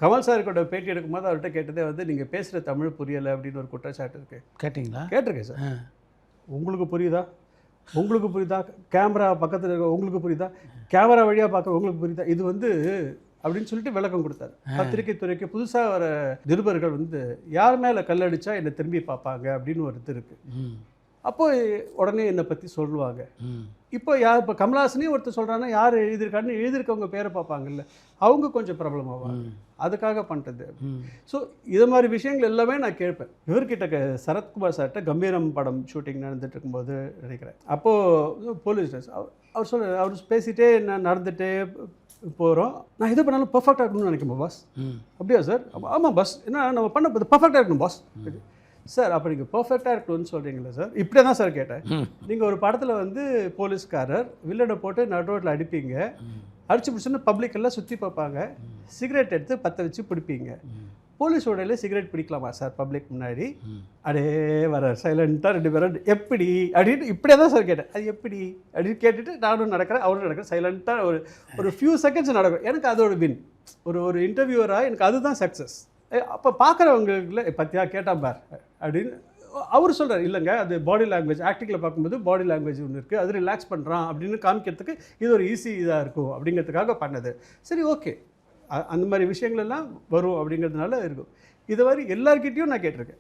Kamal sir கூட பேட்டி எடுக்கும்போது அவர்கிட்ட கேட்டதே வந்து நீங்கள் பேசுகிற தமிழ் புரியலை அப்படின்னு ஒரு குற்றச்சாட்டு இருக்குது. கேட்டிங்களா? கேட்டிருக்கேன் சார். உங்களுக்கு புரியுதா? உங்களுக்கு புரியுதா? கேமரா பக்கத்தில் இருக்க உங்களுக்கு புரியுதா? கேமரா வழியாக பார்க்குற உங்களுக்கு புரியுதா? இது வந்து அப்படின்னு சொல்லிட்டு விளக்கம் கொடுத்தாரு. பத்திரிகை துறைக்கு புதுசாக வர நிருபர்கள் வந்து யார் மேலே கல்லடிச்சா என்னை திரும்பி பார்ப்பாங்க அப்படின்னு ஒரு இது இருக்குது. அப்போ உடனே என்னை பற்றி சொல்லுவாங்க. இப்போ இப்போ கமலஹாசனே ஒருத்தர் சொல்கிறாங்கன்னா யார் எழுதியிருக்காருன்னு எழுதியிருக்கவங்க பேரை பார்ப்பாங்கல்ல, அவங்க கொஞ்சம் ப்ராப்ளம் ஆவாங்க. அதுக்காக பண்ணுறது. ஸோ இது மாதிரி விஷயங்கள் எல்லாமே நான் கேட்பேன். இவர்கிட்ட சரத்குமார் சார்கிட்ட கம்பீரம் படம் ஷூட்டிங் நடந்துட்டு இருக்கும்போது நினைக்கிறேன். அப்போது போலீஸ் அவர் சொல்கிறார், அவர் பேசிகிட்டே நான் நடந்துகிட்டே போகிறோம். நான் எது பண்ணாலும் பர்ஃபெக்டாக இருக்கணும்னு நினைக்கிறேன் பாஸ். அப்படியா சார்? ஆமாம் பாஸ். ஏன்னா நம்ம பண்ண பர்ஃபெக்டாக இருக்கணும் பாஸ். சார் அப்போ நீங்கள் பர்ஃபெக்டாக இருக்கணும்னு சொல்கிறீங்களா சார்? இப்படியே தான் சார் கேட்டேன். நீங்கள் ஒரு படத்தில் வந்து போலீஸ்காரர் வில்லனை போட்டு நடு ரோட்டில் அடிப்பீங்க, அடிச்சு பிடிச்சோன்னு பப்ளிக் எல்லாம் சுற்றி பார்ப்பாங்க, சிகரெட் எடுத்து பற்ற வச்சு பிடிப்பீங்க. போலீஸ் உடையில சிகரெட் பிடிக்கலாமா சார் பப்ளிக் முன்னாடி? அடே வர சைலண்ட்டாக 2 பேரும் எப்படி அப்படின்னு இப்படியே தான் சார் கேட்டேன். அது எப்படி அப்படின்னு கேட்டுட்டு நானும் நடக்கிறேன், அவரும் நடக்கிறேன். சைலண்ட்டாக ஒரு ஃபியூ செகண்ட்ஸ் நடக்கும். எனக்கு அதோட வின். ஒரு இன்டர்வியூவராக எனக்கு அதுதான் சக்ஸஸ். அப்போ பார்க்குறவங்களுக்குள்ள பற்றியா கேட்டான் பார் அப்படின்னு அவர் சொல்கிறார். இல்லைங்க அது பாடி லாங்குவேஜ், ஆக்டிங்கில் பார்க்கும்போது பாடி லாங்குவேஜ் ஒன்று இருக்குது, அது ரிலாக்ஸ் பண்ணுறான் அப்படின்னு காமிக்கிறதுக்கு இது ஒரு ஈஸி இதாக இருக்கும் அப்படிங்கிறதுக்காக பண்ணது. சரி ஓகே, அந்த மாதிரி விஷயங்கள் எல்லாம் வரும் அப்படிங்கிறதுனால இருக்கும். இது மாதிரி எல்லார்கிட்டையும் நான் கேட்டிருக்கேன்.